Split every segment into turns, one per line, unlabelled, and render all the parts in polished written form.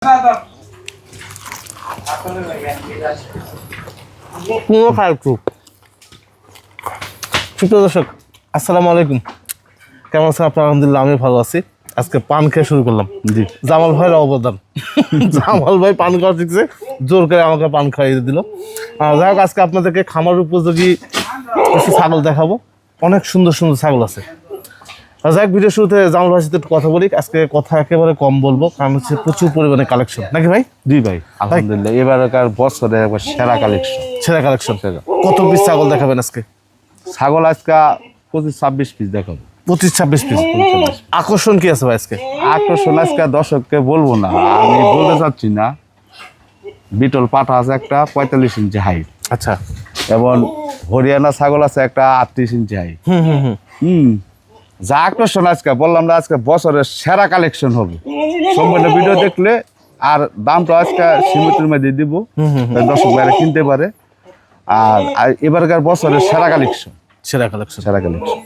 দর্শক আসসালামু আলাইকুম, কেমন আছেন আপনার? আলহামদুলিল্লাহ আমি ভালো আছি। আজকে পান খেয়ে শুরু করলাম। জি, জামাল ভাইয়ের অবদান। জামাল ভাই পান খাওয়া শিখছে, জোর করে আমাকে পান খাইয়ে দিল। যাই হোক, আজকে আপনাদেরকে খামার উপযোগী কিছু ছাগল দেখাবো। অনেক সুন্দর সুন্দর ছাগল আছে। যাই হোক, ভিডিও শুরুতে জামাল ভাইয়ের সাথে একটু কথা বলি। আজকে কথা একেবারে কম বলবো, কারণ হচ্ছে প্রচুর পরিমাণে কালেকশন, নাকি ভাই?
জি ভাই, আলহামদুলিল্লাহ এবারকার বছরে একবার সেরা কালেকশন।
সেরা কালেকশন। কত পিস ছাগল দেখাবেন আজকে?
ছাগল আজকে 25-26 পিস দেখাবো।
25-26 পিস। আকর্ষণ কি আছে ভাই আজকে?
আকর্ষণ আজকে দর্শককে বলবো না, আমি বলতে চাচ্ছি না। বিটল পাঠা আছে একটা 45 ইঞ্চি হাইট।
আচ্ছা।
এবং হরিয়ানা ছাগল আছে একটা 38 ইঞ্চি হাইট। যা আকর্ষণ আজকে বললাম না, আজকে বছরের সেরা কালেকশন হবে। সম্পূর্ণ ভিডিও দেখলে আর দামটা আজকে সীমিতের মধ্যে দিব, দর্শক ভাইরা কিনতে পারে। আর এবারকার বছরের সেরা কালেকশন।
সেরা কালেকশন।
সেরা কালেকশন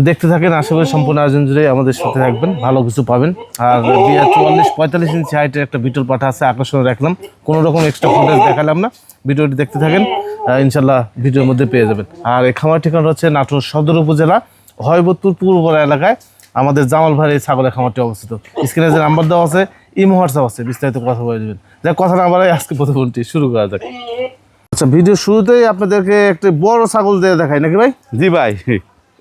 দেখতে থাকেন, আশা করি সম্পূর্ণ আয়োজন জুড়ে আমাদের সাথে থাকবেন, ভালো কিছু পাবেন। আর 44-45 ইঞ্চি হাইটের একটা বিটল পাঠা আছে, আকর্ষণ রাখলাম। কোনো রকম এক্সট্রা ফুটেজ দেখালাম না, ভিডিওটি দেখতে থাকেন, ইনশাল্লাহ ভিডিওর মধ্যে পেয়ে যাবেন। আর এই খামার ঠিকানা হচ্ছে নাটোর সদর উপজেলা হয়বতপুর পূর্বপাড়া এলাকায় আমাদের জামাল ভাইয়ের এই ছাগলের খামারটি অবস্থিত। স্ক্রিনে যে নাম্বার দেওয়া আছে, ইমো হোয়াটসঅ্যাপ আছে, বিস্তারিত কথা বলে দেবেন। যাই কথা না বাড়াই আজকে প্রথমটি শুরু করা যাক। আচ্ছা, ভিডিও শুরুতেই আপনাদেরকে একটা বড় ছাগল দিয়ে দেখাই, নাকি ভাই?
জি ভাই,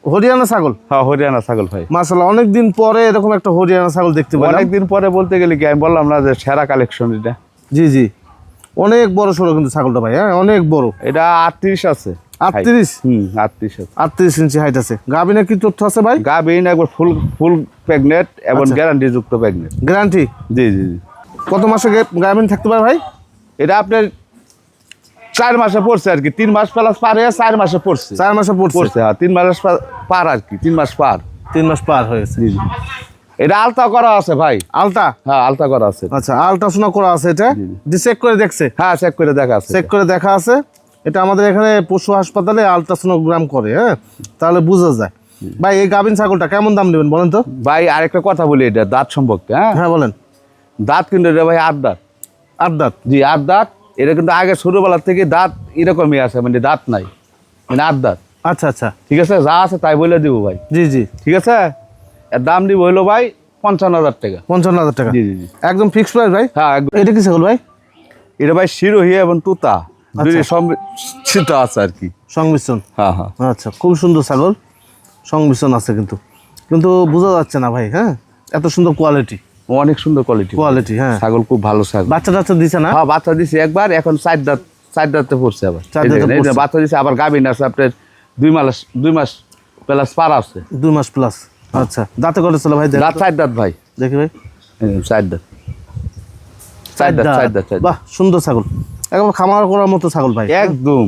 হরিয়ানা ছাগল।
হ্যাঁ, হরিয়ানা ছাগল ভাই।
মাশাআল্লাহ, অনেকদিন পরে এরকম একটা হরিয়ানা ছাগল দেখতে পেলাম।
অনেকদিন পরে বলতে গেলে কি, আমি বললাম না যে সেরা কালেকশন এটা।
জি জি, অনেক বড় সড়ো কিন্তু ছাগলটা ভাই। হ্যাঁ, অনেক বড়।
এটা 38 আছে।
38?
38 আছে।
38 ইঞ্চি হাইট আছে। গাবিনের কি তথ্য আছে ভাই?
গাবিন একবার ফুল প্রেগনেন্ট এবং গ্যারান্টি যুক্ত প্রেগনেন্ট।
গ্যারান্টি?
জি জি জি।
কত মাসে গাবিন থাকতে পারে ভাই?
এটা আপনার 4 মাসে পড়ছে আর কি, 3 মাস প্লাস পার হয়ে 4 মাসে পড়ছে।
4 মাসে পড়ছে।
হ্যাঁ, 3 মাস পার আর কি, 3 মাস পার।
3 মাস পার হয়েছে।
জি জি। এটা আলতা করা আছে ভাই।
আলতা?
হ্যাঁ, আলতা করা আছে।
আচ্ছা, আলট্রাসাউন্ড করা আছে এটা? চেক করে দেখছে?
হ্যাঁ, চেক করে দেখা আছে।
চেক করে দেখা আছে। এটা আমাদের এখানে পশু হাসপাতালে আলট্রাসোনোগ্রাম করে, হ্যাঁ, তাহলে বোঝা যায়। ভাই, এই গাবিন ছাগলটা কেমন দাম নেবেন বলেন তো?
ভাই আরেকটা কথা বলি, এটা দাঁত সম্পর্কে। হ্যাঁ
বলেন।
দাঁত কিন্তু এটা ভাই 8 দাঁত।
8 দাঁত?
জি, 8 দাঁত। এটা কিন্তু আগে ছোটবেলার থেকে দাঁত এরকমই আছে, মানে দাঁত নাই, মানে 8 দাঁত।
আচ্ছা আচ্ছা,
ঠিক আছে, যা আছে তাই বলে দিব ভাই।
জি জি,
ঠিক আছে। এর দাম দিব হইলো ভাই 55,000 টাকা।
55,000 টাকা?
জি জি জি,
একদম ফিক্সড প্রাইস ভাই?
হ্যাঁ একদম।
এটা কি ছাগল ভাই?
এটা ভাই শিরোহী এবং তুতা দুই সংমিশ্রিত আছে আর কি।
সংমিশ্রণ?
হ্যাঁ হ্যাঁ।
আচ্ছা, খুব সুন্দর ছাগল, সংমিশ্রণ আছে কিন্তু কিন্তু বোঝা যাচ্ছে না ভাই। হ্যাঁ, এত সুন্দর কোয়ালিটি।
অনেক সুন্দর কোয়ালিটি। হ্যাঁ, ছাগল খুব ভালো ছাগল।
বাচ্চা টাচ্চা দিছে না?
হ্যাঁ, বাচ্চা দিছে একবার, এখন 4 দাঁতে পড়ছে আবার।
4 দাঁতে পড়ছে।
বাচ্চা দিছে আবার, গাবিন আছে আপনার 2 মাস প্লাস পার আছে।
2 মাস প্লাস। আচ্ছা, দাঁতে কত ছিল ভাই?
দাঁত 4 দাঁত ভাই।
দেখি ভাই।
4 দাঁত। 4 দাঁত।
বাহ, সুন্দর ছাগল, একদম খামার করার মতো ছাগল ভাই,
একদম।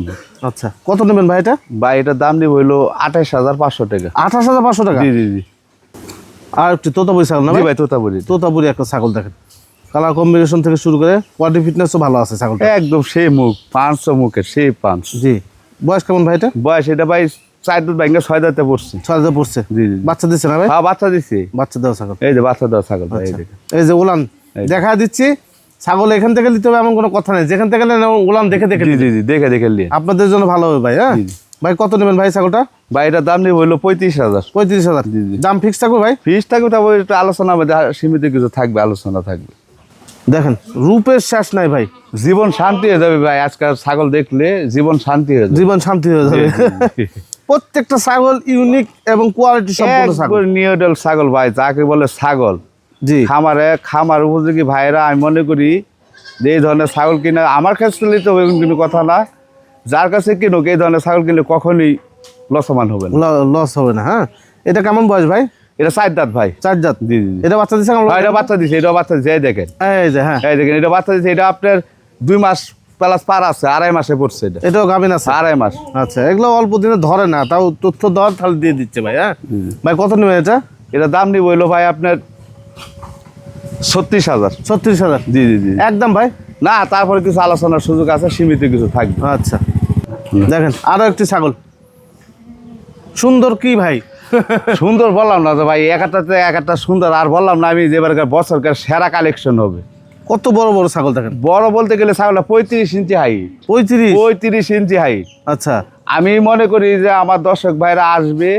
আচ্ছা, কত নেবেন ভাই এটা?
ভাই এটার দাম দিব হইলো 28,500 টাকা।
28,500 টাকা?
জি জি জি।
আর একটু তোতাপুরি ছাগল না
জি
ভাই?
ভাই,
তোতাপুরি একটা ছাগল দেখেন, কালার কম্বিনেশন থেকে শুরু করে বডি ফিটনেসও ভালো আছে ছাগলটা।
একদম সেই মুখ, 500 মুখের সেই 5।
জি। বয়স কেমন ভাই এটা?
বয়স এটা ভাই 4 দাঁত ভাঙা 6 দাঁতে পড়ছে।
6 দাঁতে পড়ছে?
জি জি।
বাচ্চা দিচ্ছে না ভাই?
হ্যাঁ, বাচ্চা দিছে।
বাচ্চা দেওয়া ছাগল?
এই যে বাচ্চা দেওয়া ছাগল ভাই।
এই যে উলান দেখা দিচ্ছি, ছাগল এখান থেকে নিতে হবে এমন কোনো কথা নেই, যেখান থেকে নেন উলান দেখে দেখে।
জি জি জি, দেখে নিয়ে
আপনাদের জন্য ভালো হবে ভাই। হ্যাঁ ভাই, কত নেবেন ভাই ছাগলটা?
ভাই এটার দাম নিব হইলো 35,000।
35,000?
জি জি।
দাম ফিক্স থাকবে ভাই?
ফিস থাকবে, তারপর একটু আলোচনা হবে, সীমিত কিছু থাকবে, আলোচনা থাকবে।
দেখেন, রূপের শেষ নাই ভাই,
জীবন শান্তি হয়ে যাবে ভাই। আজকাল ছাগল দেখলে জীবন শান্তি হয়ে যাবে।
জীবন শান্তি হয়ে যাবে। প্রত্যেকটা ছাগল ইউনিক এবং কোয়ালিটি সম্পন্ন ছাগল,
নিউডেল ছাগল ভাই, যাকে বলে ছাগল।
জি।
খামার উপযোগী ভাইরা, আমি মনে করি যে এই ধরনের ছাগল কিনে আমার কাছে নিতে হবে কোনো কথা না, যার কাছে কিনুক এই ধরনের ছাগল কিনলে কখনই লসমান হবে না,
লস হবে না। হ্যাঁ, এটা কেমন বয়স ভাই?
এটা 4 দাঁত ভাই।
4 দাঁত?
জি জি।
এটা বাচ্চা দিচ্ছে?
এটা বাচ্চা দিছে, এই দেখেন,
এই যে, হ্যাঁ
এই দেখেন, এটা বাচ্চা দিছে। এটা আপনার 2 মাস প্লাস পার আছে, 2.5 মাসে পড়ছে।
এটাও গাভিন আছে?
2.5 মাস।
আচ্ছা, এগুলো অল্প দিনে ধরে না, তাও তথ্য দেওয়ার তাহলে দিয়ে দিচ্ছে ভাই। হ্যাঁ ভাই, কত নেবেন এটা?
এটা দাম নিব হইলো ভাই আপনার 36,000।
36,000?
জি জি জি।
একদম ভাই?
না, তারপরে কিছু আলোচনার সুযোগ আছে, সীমিত কিছু থাকবে।
আচ্ছা, দেখেন আরো একটি ছাগল সুন্দর। কি ভাই
সুন্দর বললাম না তো ভাই, এক একটা সুন্দর। আর বললাম না আমি যে এবারকার বছরকার সেরা কালেকশন হবে।
কত বড় বড় ছাগল দেখেন।
বড় বলতে গেলে ছাগলটা 35 ইঞ্চি হাইট। 35 ইঞ্চি হাইট।
আচ্ছা,
আমি মনে করি যে আমার দর্শক ভাইরা আসবে,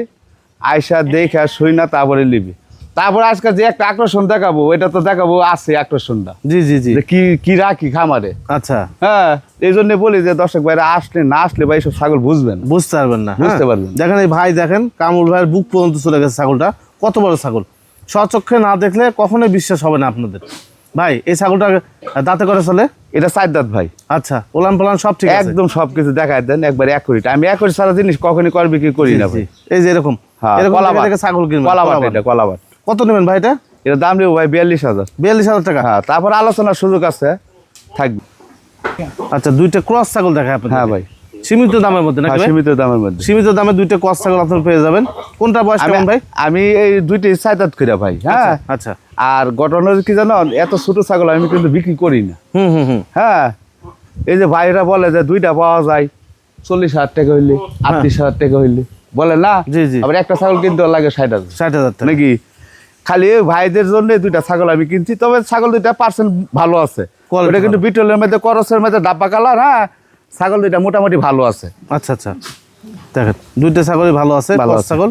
আয়সা দেখে শুই না তারপরে নিবে। তারপরে আজকে যে একটা আকর্ষণ দেখাবো, এটা তো দেখাবো আছে আকর্ষণটা।
জি জি জি।
যে কি রাখি খামারে।
আচ্ছা,
হ্যাঁ, এই জন্য বলি যে দর্শক ভাইরা আসলে না আসলে ভাই সব ছাগল বুঝবেন,
বুঝতে পারবেন না,
বুঝতে পারবেন।
দেখেন এই ভাই দেখেন কামরুল ভাইয়ের বুক পর্যন্ত চলে গেছে ছাগলটা। কত বড় ছাগল, স্বচক্ষে না দেখলে কখনোই বিশ্বাস হবে না আপনাদের। ভাই এই ছাগলটা দাঁতে করে চলে?
এটা 4 দাঁত ভাই।
আচ্ছা, ওলান পালান সব ঠিক আছে?
একদম সবকিছু দেখায় দেন একবার এক করি। আমি এক করি সারা জিনিস কখনই করবি কি করি না ভাই।
এই যে এরকম এরকম থেকে ছাগল কিনবেন,
কলাবাট, এটা কলাবাট।
কত নেবেন ভাই এটা?
এটা দাম নেব ভাই 42,000।
42,000 টাকা?
হ্যাঁ, তারপর আলোচনার সুযোগ আছে, থাকবে।
আচ্ছা, দুইটা ক্রস ছাগল দেখায় আপনাদের?
হ্যাঁ ভাই,
সীমিত দামের মধ্যে নাকি?
সীমিত দামের মধ্যে।
সীমিত দামে দুইটা ক্রস ছাগল আপনারা পেয়ে যাবেন। কোনটা বয়স কেমন ভাই?
আমি এই দুইটি 4 দাঁত কইরা ভাই। হ্যাঁ,
আচ্ছা।
আর ঘটনার কি জানো, এত ছোট ছাগল আমি কিন্তু বিক্রি করি না। হ্যাঁ, এই যে ভাইরা বলে যে দুইটা পাওয়া যায় 40,000 টাকা হইলে, 38,000 টাকা হইলে, বলে না?
জি জি।
আবার একটা ছাগল কিনতে লাগে 60,000
টাকা
নাকি? খালি এই ভাইদের জন্য দুইটা ছাগল আমি কিনছি। তবে ছাগল দুইটা পার্সেন্ট ভালো আছে, ওটা কিন্তু বিটলের মধ্যে করসের মধ্যে ডাব্বা কালার। হ্যাঁ, ছাগল দুইটা মোটামুটি ভালো আছে।
আচ্ছা আচ্ছা, দেখেন দুইটা ছাগলই ভালো আছে,
ভালো
ক্রস
আছে।
ছাগল।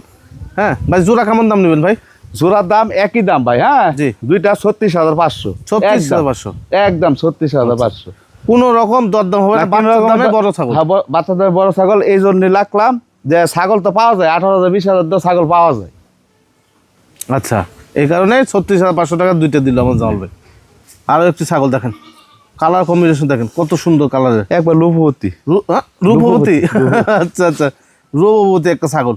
হ্যাঁ ভাই, জোড়া কেমন দাম নেবেন ভাই?
জোড়ার দাম একই দাম ভাই। হ্যাঁ
জি।
দুইটা 36,500।
36,500
একদম 36,500।
কোন রকম দরদাম হবে না, বাচ্চার দামে বড় ছাগল।
হ্যাঁ, বাচ্চাদের বড় ছাগল। এই জন্য রাখলাম যে ছাগল তো পাওয়া যায় 18,000 20,000 তো ছাগল পাওয়া যায়।
আচ্ছা, এই কারণে 36,500 টাকা দুইটা দিল আমার জামাল ভাই। আরো একটি ছাগল দেখেন, কালার কম্বিনেশন দেখেন কত সুন্দর কালারের,
একবার রূপবতী।
রূপবতী। আচ্ছা আচ্ছা, রূপবতী একটা ছাগল।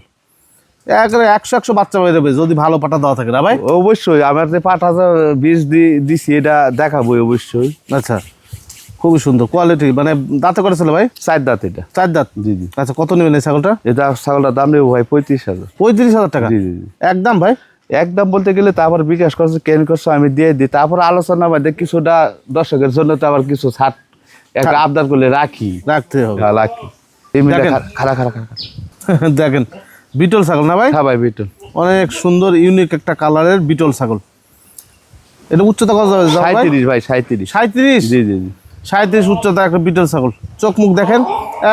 একবারে 100 বাচ্চা হয়ে যাবে যদি ভালো পাটা দেওয়া থাকে না ভাই?
অবশ্যই, আমার যে 5,000 বীজ দিছি এটা দেখাবো অবশ্যই।
আচ্ছা, খুবই সুন্দর কোয়ালিটি। মানে দাঁতে করে চলে ভাই?
4 দাঁত এটা।
4 দাঁত?
জি জি।
আচ্ছা, কত নেবেন এই ছাগলটা?
এটা ছাগলটার দাম নেবো ভাই 35,000।
35,000 টাকা?
জি জি জি।
একদম ভাই?
একদম বলতে গেলে তারপর বিকাশ করছে, কেন করছো আমি দিয়ে দিই। তারপর আলোচনা বাদে কিছুটা দর্শকের জন্য তো আবার কিছু ছাড় একটা আবদার করলে
রাখতে হবে।
হ্যাঁ, রাখি।
দেখেন।
খারা খারা খারা।
দেখেন বিটল ছাগল না ভাই?
হ্যাঁ ভাই, বিটল।
অনেক সুন্দর ইউনিক একটা কালারের বিটল ছাগল। এটা উচ্চতা কত যাবে
37 ভাই, 37।
37?
জি জি জি।
37 উচ্চতা একটা বিটল ছাগল। চোখ মুখ দেখেন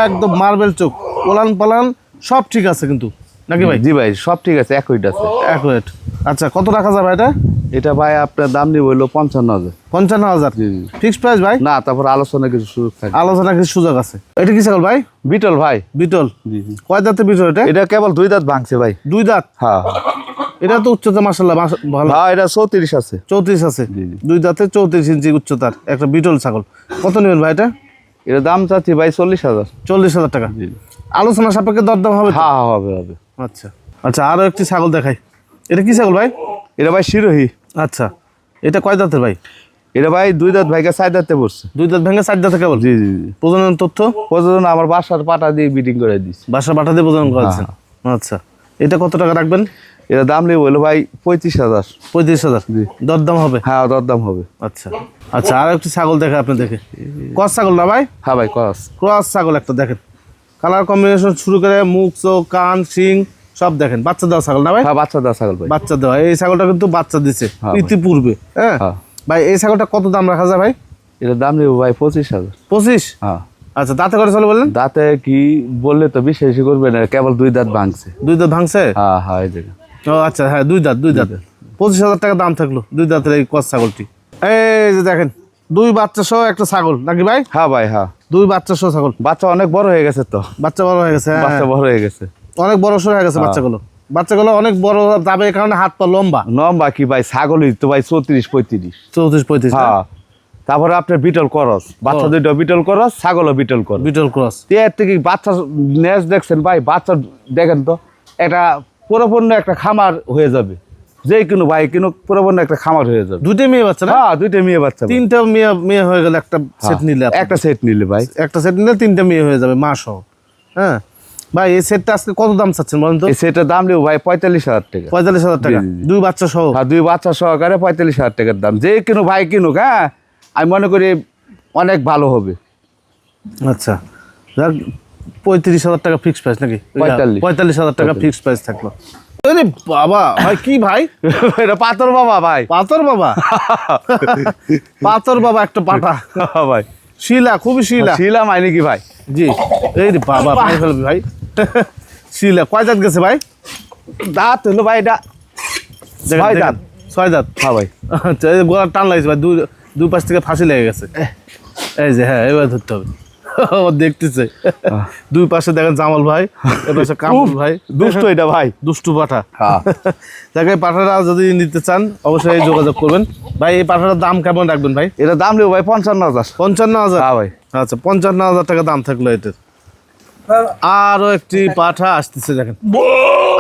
একদম মার্বেল চোখ, ওলান পালান সব ঠিক আছে কিন্তু নাকি ভাই?
জি ভাই, সব ঠিক আছে, একই আছে।
অ্যাকুরেট। আচ্ছা, কত রাখা যাবে এটা?
এটা ভাই আপনার দাম নিব হইলো 55,000।
55,000?
জি জি।
ফিক্সড প্রাইস ভাই?
না, তারপর আলোচনা কিছু সুযোগ থাকে।
আলোচনা কিছু সুযোগ আছে। এটা কি ছাগল ভাই?
বিটল ভাই।
বিটল?
জি জি।
কয় দাঁতের বিটল এটা?
এটা কেবল 2 দাঁত ভাঙছে ভাই।
2 দাঁত?
হ্যাঁ।
এটা তো উচ্চতা মাশাআল্লাহ ভালো।
হ্যাঁ, এটা 34 আছে।
34 আছে?
জি জি।
2 দাঁতে 34 ইঞ্চি উচ্চতার একটা বিটল ছাগল। কত নেবেন ভাই এটা?
এর দাম চাচ্ছি ভাই 40,000।
40,000 টাকা?
জি।
আলোচনা সাপেক্ষে দরদাম হবে তো?
হ্যাঁ, হবে হবে।
আচ্ছা আচ্ছা, আরো একটি ছাগল দেখাই। এটা কি ছাগল ভাই?
এটা ভাই শিরোহী।
আচ্ছা, এটা কয় দাঁতের ভাই?
এটা ভাই 2 দাঁত ভাইকে 4 দাঁতে পড়ছে।
2 দাঁত ভেঙে 4 দাঁতে কেবল?
জি জি জি।
প্রজনন তথ্য?
প্রযোজন আমার বাসার পাটা দিয়ে বিডিং করে দিচ্ছি।
বাসা পাঠা দিয়ে প্রজনন করেছেন? আচ্ছা, এটা কত টাকা রাখবেন?
এটা দাম নেই বললো ভাই 35,000।
35,000?
জি।
দরদাম হবে?
হ্যাঁ, দরদাম হবে।
আচ্ছা আচ্ছা, আর একটি ছাগল দেখে আপনি দেখে। ক্রস ছাগল না ভাই?
হ্যাঁ ভাই, কস।
ক্রস ছাগল একটা দেখেন, কালার কম্বিনেশন শুরু করে মুখ চোখ কান শিং সব দেখেন। বাচ্চা দেওয়া ছাগল না ভাই?
হ্যাঁ, বাচ্চা দা ছাগল ভাই।
বাচ্চা দেওয়া। এই ছাগলটা কিন্তু বাচ্চা দিছে
হ্যাঁ ভাই।
ইতিপূর্বে। হ্যাঁ
হ্যাঁ।
ভাই, এই ছাগলটা কত দাম রাখা যায় ভাই?
এটার দাম নেব ভাই 25,000।
25?
হ্যাঁ।
আচ্ছা, দাঁতে করে চলে বললেন?
দাঁতে কি বললে তো বিশ্বাসই করবে না, কেবল 2 দাঁত ভাঙছে।
2 দাঁত ভাঙছে?
হ্যাঁ হ্যাঁ, এই জায়গা।
ও আচ্ছা, হ্যাঁ 2 দাঁত 2 দাঁত। 25,000 টাকা দাম থাকলো 2 দাঁতের এই ক্রস ছাগলটি। এই যে দেখেন 2 বাচ্চা সহ একটা ছাগল নাকি ভাই?
হ্যাঁ ভাই, হ্যাঁ।
2 বাচ্চা সহ ছাগল।
বাচ্চা অনেক বড় হয়ে গেছে তো।
বাচ্চা বড় হয়ে গেছে?
বাচ্চা বড় হয়ে গেছে,
অনেক বড় সর হয়ে গেছে বাচ্চাগুলো। বাচ্চাগুলো অনেক বড় যাবে, এই কারণে হাত পা লম্বা।
লম্বা কি ভাই, ছাগলই তো ভাই 34-35।
34-35?
হ্যাঁ। তারপরে আপনার বিটল করস, বাচ্চা দুইটা বিটল করস, ছাগলও বিটল করস।
বিটল ক্রস।
এর থেকে বাচ্চা নেজ দেখছেন ভাই, বাচ্চা দেখেন তো, এটা পুরোপূর্ণ একটা খামার হয়ে যাবে। যে কোনো ভাই কিন্তু পুরোপূর্ণ একটা খামার হয়ে যাবে।
2টে মেয়ে বাচ্চা না?
হ্যাঁ, 2টে মেয়ে বাচ্চা।
3টে মেয়ে হয়ে গেল একটা সেট নিলে।
একটা সেট নিলে ভাই,
একটা সেট নিলে 3টে মেয়ে হয়ে যাবে মা সহ। হ্যাঁ ভাই, এই সেটটা আজকে কত দাম চাচ্ছেন বলেন তো?
এই সেটের দাম নেব ভাই 45,000 টাকা।
45,000 টাকা?
জি, জি, জি।
2 বাচ্চা সহ?
আর 2 বাচ্চা সহকারে 45,000 টাকার দাম। যে কোনো ভাই কিনুক, হ্যাঁ আমি মনে করি অনেক ভালো হবে।
আচ্ছা, 35,000 টাকা ফিক্সড প্রাইস নাকি?
45,000
45,000 টাকা ফিক্সড প্রাইস থাকলো। আরে বাবা ভাই, কি ভাই?
এটা পাথর বাবা ভাই।
পাথর বাবা, পাথর বাবা একটা পাঠা
ভাই
শিলা, খুবই শিলা।
শিলা মাইনি কি ভাই?
জি, এই রে বাবা, পাই ফেলবি ভাই। শিলা কয় দাঁত গেছে ভাই?
দাঁত হলো ভাই এটা
দেখেন,
6
দেখেন,
দাঁত।
6 দাঁত।
হ্যাঁ ভাই।
আচ্ছা, এই গলার টান লাগছে ভাই, দুই পাশ থেকে ফাঁসি লেগে গেছে। এই যে, হ্যাঁ, এবার ধরতে হবে। ও দেখতেছে, দুই পাশে দেখেন জামাল ভাই, এ পাশে কামরুল ভাই।
দুষ্ট এটা ভাই।
দুষ্টু পাঠা।
হ্যাঁ।
দেখে পাঠাটা যদি নিতে চান অবশ্যই যোগাযোগ করবেন ভাই। এই পাঠাটার দাম কেমন রাখবেন ভাই?
এটা দাম নেব ভাই 55,000।
55,000?
হ্যাঁ ভাই।
আচ্ছা, 55,000 টাকা দাম থাকলো এটার। আরো একটি পাঠা আসতেছে, দেখেন,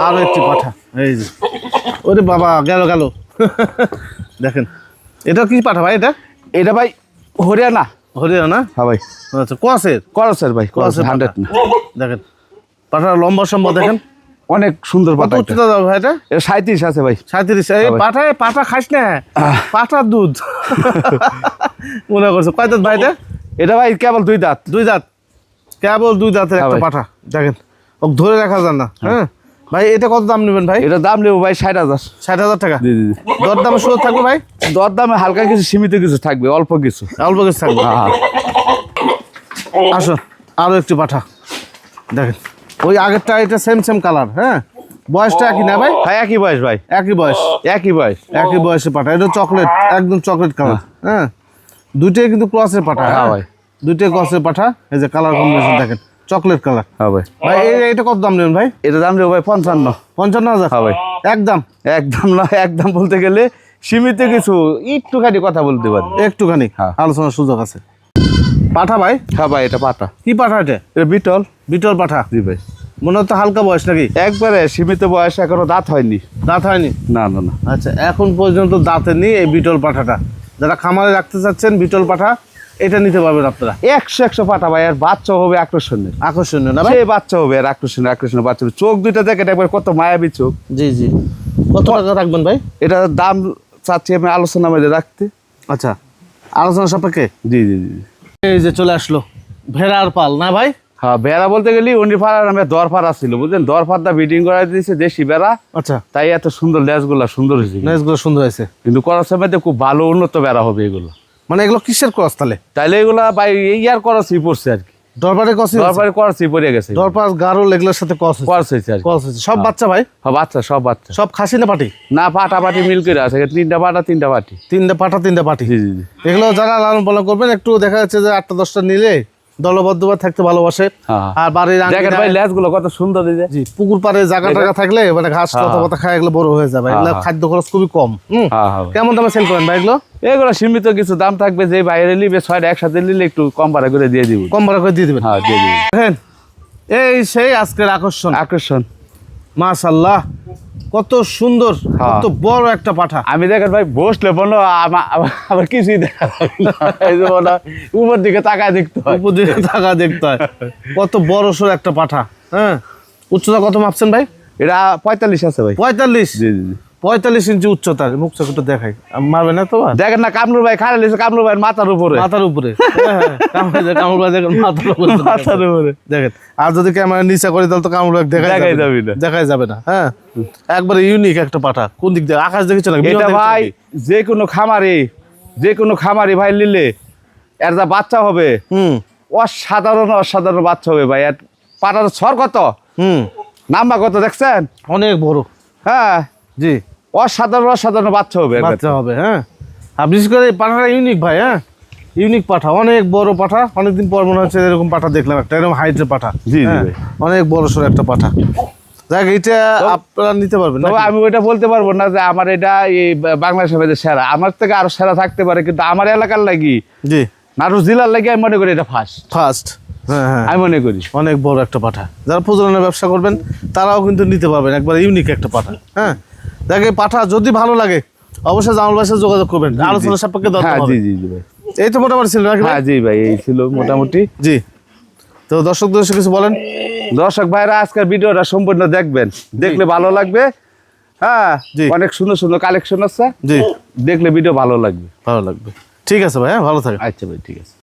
আরো একটি পাঠা। এই যে, ওরে বাবা, গেল গেল। দেখেন, এটা কি পাঠা ভাই?
এটা ভাই হরিয়ানা।
হরিয়ানা?
হ্যাঁ ভাই।
আচ্ছা, কোয়াসের?
করসের ভাই, করসের
পাঠা।
100 না।
দেখেন পাঠা লম্বা সম্ভব, দেখেন
অনেক সুন্দর
কত
পাতা।
উচ্চতা দাও ভাই এটা?
এটা 37 আছে ভাই।
37। এই পাঠায় পাঠা খাইস না, পাঠার দুধ। মনে করছে কয় দাঁত ভাই এটা?
এটা ভাই কেবল 2 দাঁত।
2 দাঁত, কেবল 2 দাঁতের একটা
ভাই।
পাঠা। দেখেন, ওকে ধরে রাখা যান না। হ্যাঁ ভাই, এটা কত দাম নেবেন ভাই?
এটা দাম নেব ভাই 60,000।
60,000 টাকা?
জি জি জি।
দর দামে সুযোগ থাকবে ভাই?
দর দামে হালকা কিছু সীমিত কিছু থাকবে, অল্প কিছু।
অল্প কিছু থাকবে।
হ্যাঁ।
আসো, আরো একটি পাঠা দেখেন, ওই আগেরটা এটা সেম কালার। হ্যাঁ, বয়সটা একই না ভাই?
ভাই একই বয়স ভাই।
একই বয়স,
একই বয়স।
একই বয়সে পাঠা। এটা চকলেট, একদম চকলেট কালার। হ্যাঁ, দুইটাই কিন্তু ক্রসের পাঠা।
হ্যাঁ
হ্যাঁ
ভাই।
দুইটাই ক্রসের পাঠা। এই যে কালার কম্বিনেশন দেখেন, চকলেট কালার।
হ্যাঁ ভাই।
ভাই এটা কত দাম নেবেন ভাই?
এটা দাম নেব ভাই 55।
55,000?
হ্যাঁ ভাই।
একদম?
একদম না, একদম বলতে গেলে সীমিত কিছু একটুখানি কথা বলতে পারি।
একটুখানি
হ্যাঁ।
আলোচনার সুযোগ আছে। পাঠা ভাই?
হ্যাঁ ভাই, এটা পাতা।
কি পাঠা এটা?
এটা বিটল।
বিটল পাঠা?
জি ভাই।
মনে হচ্ছে হালকা বয়স নাকি?
একবারে সীমিত বয়স, এখনো দাঁত হয়নি।
দাঁত হয়নি?
না না না।
আচ্ছা, এখন পর্যন্ত দাঁতে নেই এই বিটল পাঠাটা। যারা খামারে রাখতে চাচ্ছেন বিটল পাঠা, এটা নিতে পারবেন আপনারা।
100 পাতা ভাই। আর বাচ্চা হবে আকর্ষণীয়।
আকর্ষণীয় না ভাই?
সে বাচ্চা হবে আর আকর্ষণীয় বাচ্চা হবে। চোখ দুইটা দেখেন একবার কত মায়াবী চোখ।
জি জি। কত টাকা রাখবেন ভাই?
এটা দাম চাচ্ছি আমি আলোচনা মধ্যে রাখতে।
আচ্ছা, আলোচনা সাপেক্ষে।
জি জি জি।
এই যে চলে আসলো ভেড়ার পাল না ভাই?
হ্যাঁ, বেড়া বলতে গেলি অন্যপাড়ার নামে দরপাড়া ছিল, বুঝলেন? দরপাড়টা বিডিং করাই দিয়েছে দেশি বেড়া।
আচ্ছা,
তাই এত সুন্দর লেজগুলা সুন্দর হয়েছে।
নেসগুলো সুন্দর হয়েছে।
কিন্তু করার মধ্যে খুব ভালো উন্নত বেড়া হবে এগুলো।
মানে এগুলো কিসের ক্রস তাহলে?
তাইলে এগুলা ভাই এই আর করাচ্ছি পড়ছে আর কি।
দরবারে কস?
দরবারে করাচ্ছি পড়ে গেছে।
দরবার গারল এগুলোর সাথে কস হয়েছে?
করাচ্ছি আর কি।
কস হয়েছে। সব বাচ্চা ভাই?
হ্যাঁ, বাচ্চা, সব বাচ্চা।
সব খাসি না পাটি?
না, পাটা পাটি মিল করে আছে। 3টা পাটা 3টা পাটি।
3টা পাঠা 3টা পাটি?
জি জি জি।
এগুলো যারা লালন পালন করবেন, একটু দেখা যাচ্ছে যে 8টা 10টা নিলে দলবদ্ধভাবে থাকতে ভালোবাসে।
হ্যাঁ।
আর বাড়ির
দেখেন ভাই লেজগুলো কত সুন্দর দিছে।
জি, পুকুর পাড়ে জায়গা টাকা থাকলে মানে ঘাস লতা পাতা খায়, এগুলো বড় হয়ে যাবে। এগুলো খাদ্য খরচ খুবই কম।
হ্যাঁ হ্যাঁ।
কেমন দামে সেল করেন ভাই এগুলো?
এগুলো সীমিত কিছু দাম থাকবে, যে বাইরে নিবে 6টা একসাথে নিলে একটু কম ভাড়া করে দিয়ে দিব।
কম ভাড়া করে দিয়ে দিবেন?
হ্যাঁ, দিয়ে দিব।
দেখেন, এই সেই আজকের আকর্ষণ।
আকর্ষণ।
মাশাআল্লাহ, কত সুন্দর,
হ্যাঁ।
কত বড় একটা পাঠা।
আমি দেখেন ভাই বসলে বলো আমার কিছুই দেখা লাগে না। এই যে বলো উপর দিকে তাকায় দেখতে হয়।
উপর দিকে টাকা দেখতে হয়। কত বড় সড় একটা পাঠা। হ্যাঁ, উচ্চতা কত মাপছেন ভাই?
এটা 45 আছে ভাই।
45?
জি জি জি।
45 ইঞ্চি উচ্চতা। মুখ চোখটা দেখাই, মারবে না তো?
দেখেন না, কামরুল ভাই খাড়া লিখছে, কামরুল ভাই মাথার উপরে।
মাথার উপরে? কামড় ভাই দেখেন মাথার উপরে।
মাথার উপরে
দেখেন, আর যদি ক্যামেরা নিচে করে তাহলে তো কামড় ভাই
দেখাই যাবে না।
দেখাই যাবে না। হ্যাঁ, একবারে ইউনিক একটা পাঠা। কোন দিক দিয়ে আকাশ দেখেছো না?
এটা ভাই যে কোনো খামারে ভাই নিলে এর যা বাচ্চা হবে, অসাধারণ বাচ্চা হবে ভাই। আর পাটার ছর কত, নাম্বা কত দেখছেন?
অনেক বড়।
হ্যাঁ
জি,
অসাধারণ বাচ্চা হবে একবার।
বাচ্চা হবে। হ্যাঁ, আর বিশেষ করে এই পাঠাটা ইউনিক ভাই। হ্যাঁ, ইউনিক পাঠা, অনেক বড় পাঠা। অনেকদিন পর মনে হচ্ছে এরকম পাঠা দেখলাম, একটা এরকম হাইটের পাঠা।
জি, জি
হ্যাঁ,
ভাই।
অনেক বড় সড় একটা পাঠা। দেখ, এটা আপনারা নিতে পারবেন
তবে
নাকি?
আমি ওইটা বলতে পারবো না যে আমার এটা এই বাংলাদেশের মধ্যে সেরা। আমার থেকে আরো সেরা থাকতে পারে, কিন্তু আমার এলাকার লাগি,
জি,
নাটোর জেলার লাগি আমি মনে করি এটা
ফার্স্ট। হ্যাঁ হ্যাঁ,
আমি মনে করি
অনেক বড় একটা পাঠা। যারা প্রজননের ব্যবসা করবেন তারাও কিন্তু নিতে পারবেন, একবার ইউনিক একটা পাঠা। হ্যাঁ, দেখ, এই পাঠা যদি ভালো লাগে অবশ্যই জামাল ভাইয়ের সাথে যোগাযোগ করবেন, আলোচনা সাপেক্ষে দরকার
হ্যাঁ,
হবে।
জি জি জি ভাই।
এই তো মোটামুটি ছিল নাকি ভাই?
হ্যাঁ জি ভাই, এই ছিল মোটামুটি।
জি, তো দর্শকদের কিছু বলেন।
দর্শক ভাইরা আজকের ভিডিওটা সম্পূর্ণ দেখবেন, দেখলে ভালো লাগবে। হ্যাঁ,
জি।
অনেক সুন্দর কালেকশন আছে,
জি,
দেখলে ভিডিও ভালো লাগবে।
ভালো লাগবে। ঠিক আছে ভাই, হ্যাঁ, ভালো থাকে।
আচ্ছা ভাই, ঠিক আছে।